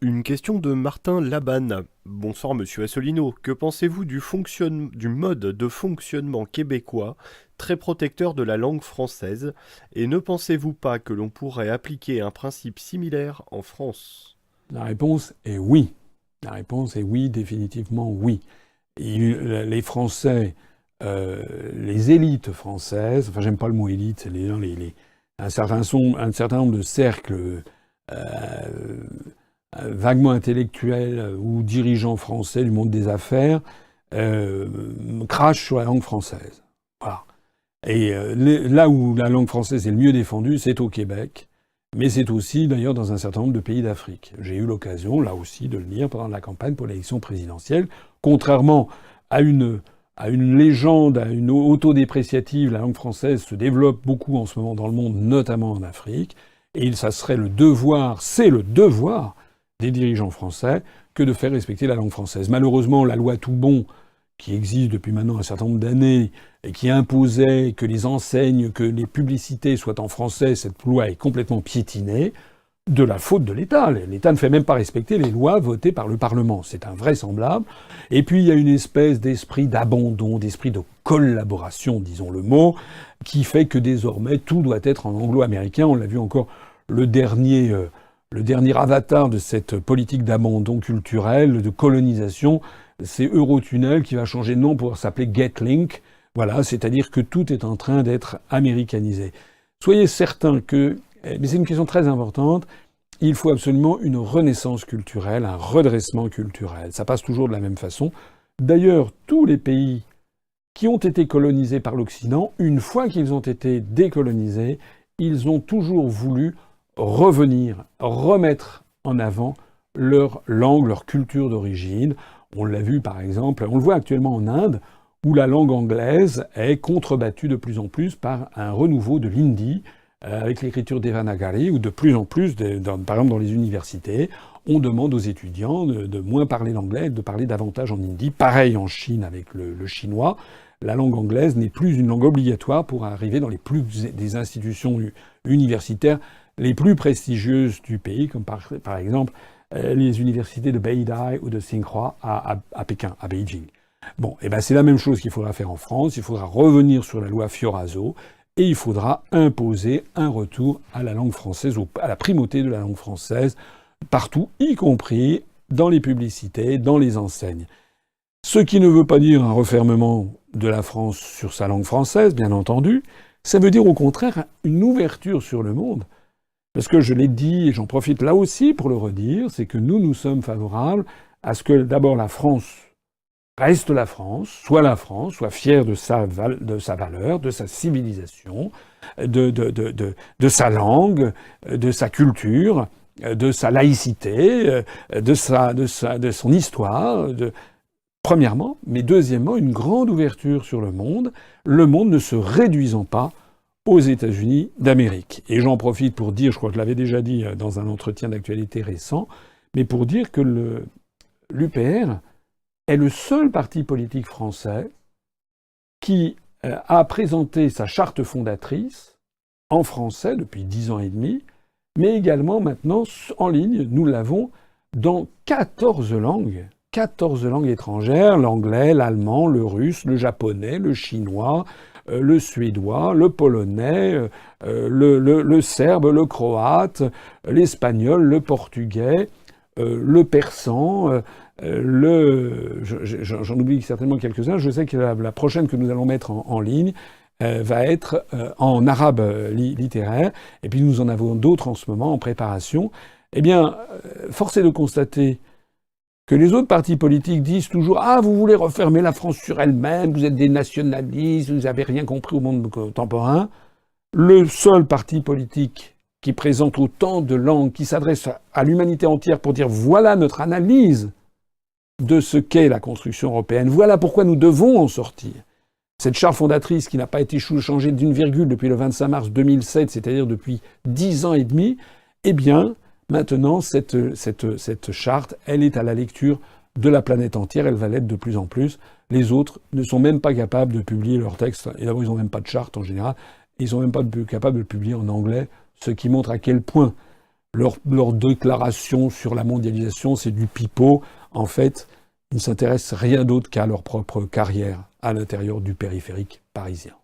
Une question de Martin Labanne. Bonsoir Monsieur Assolino. Que pensez-vous du mode de fonctionnement québécois, très protecteur de la langue française, et ne pensez-vous pas que l'on pourrait appliquer un principe similaire en France? La réponse est oui. La réponse est oui, définitivement oui. Les Français, les élites françaises, enfin j'aime pas le mot élite, c'est un certain nombre de cercles vaguement intellectuels ou dirigeants français du monde des affaires euh, crachent sur la langue française. Voilà. Et là où la langue française est le mieux défendue, c'est au Québec. Mais c'est aussi d'ailleurs dans un certain nombre de pays d'Afrique. J'ai eu l'occasion, là aussi, de le dire pendant la campagne pour l'élection présidentielle. Contrairement à une légende, à une autodépréciative, la langue française se développe beaucoup en ce moment dans le monde, notamment en Afrique. Et ça serait le devoir, c'est le devoir des dirigeants français que de faire respecter la langue française. Malheureusement, la loi Toubon, qui existe depuis maintenant un certain nombre d'années et qui imposait que les enseignes, que les publicités soient en français, cette loi est complètement piétinée de la faute de l'État. L'État ne fait même pas respecter les lois votées par le Parlement. C'est invraisemblable. Et puis il y a une espèce d'esprit d'abandon, d'esprit de collaboration, disons le mot, qui fait que désormais tout doit être en anglo-américain. On l'a vu encore le dernier avatar de cette politique d'abandon culturel, de colonisation, c'est Eurotunnel qui va changer de nom pour s'appeler GetLink. Voilà, c'est-à-dire que tout est en train d'être américanisé. Soyez certains que, mais c'est une question très importante, il faut absolument une renaissance culturelle, un redressement culturel. Ça passe toujours de la même façon. D'ailleurs, tous les pays qui ont été colonisés par l'Occident, une fois qu'ils ont été décolonisés, ils ont toujours voulu revenir, remettre en avant leur langue, leur culture d'origine. On l'a vu par exemple, on le voit actuellement en Inde, où la langue anglaise est contrebattue de plus en plus par un renouveau de l'hindi, avec l'écriture Devanagari, ou de plus en plus, par exemple dans les universités, on demande aux étudiants de moins parler l'anglais, de parler davantage en hindi. Pareil en Chine avec le chinois. La langue anglaise n'est plus une langue obligatoire pour arriver dans des institutions universitaires les plus prestigieuses du pays, comme par exemple les universités de Beidai ou de Tsinghua à Pékin, à Beijing. Bon, et ben c'est la même chose qu'il faudra faire en France. Il faudra revenir sur la loi Fioraso et il faudra imposer un retour à la langue française, à la primauté de la langue française, partout, y compris dans les publicités, dans les enseignes. Ce qui ne veut pas dire un refermement de la France sur sa langue française, bien entendu. Ça veut dire au contraire une ouverture sur le monde. Parce que je l'ai dit, et j'en profite là aussi pour le redire, c'est que nous sommes favorables à ce que d'abord la France reste la France, soit fière de sa valeur, de sa civilisation, de sa langue, de sa culture, de sa laïcité, de son histoire, premièrement, mais deuxièmement, une grande ouverture sur le monde ne se réduisant pas aux États-Unis d'Amérique. Et j'en profite pour dire, je crois que je l'avais déjà dit dans un entretien d'actualité récent, mais pour dire que l'UPR est le seul parti politique français qui a présenté sa charte fondatrice en français depuis 10 ans et demi, mais également maintenant en ligne, nous l'avons dans 14 langues. 14 langues étrangères, l'anglais, l'allemand, le russe, le japonais, le chinois, le suédois, le polonais, le serbe, le croate, l'espagnol, le portugais, le persan, j'en oublie certainement quelques-uns. Je sais que la prochaine que nous allons mettre en ligne va être en arabe littéraire. Et puis nous en avons d'autres en ce moment en préparation. Eh bien, force est de constater que les autres partis politiques disent toujours « Ah, vous voulez refermer la France sur elle-même, vous êtes des nationalistes, vous n'avez rien compris au monde contemporain ». Le seul parti politique qui présente autant de langues, qui s'adresse à l'humanité entière pour dire « Voilà notre analyse de ce qu'est la construction européenne, voilà pourquoi nous devons en sortir ». Cette charte fondatrice qui n'a pas été changée d'une virgule depuis le 25 mars 2007, c'est-à-dire depuis 10 ans et demi, eh bien, maintenant, cette charte, elle est à la lecture de la planète entière, elle va l'être de plus en plus. Les autres ne sont même pas capables de publier leurs textes, et d'abord ils n'ont même pas de charte en général, ils sont même pas capables de le publier en anglais, ce qui montre à quel point Leur déclaration sur la mondialisation, c'est du pipeau. En fait, ils ne s'intéressent rien d'autre qu'à leur propre carrière à l'intérieur du périphérique parisien.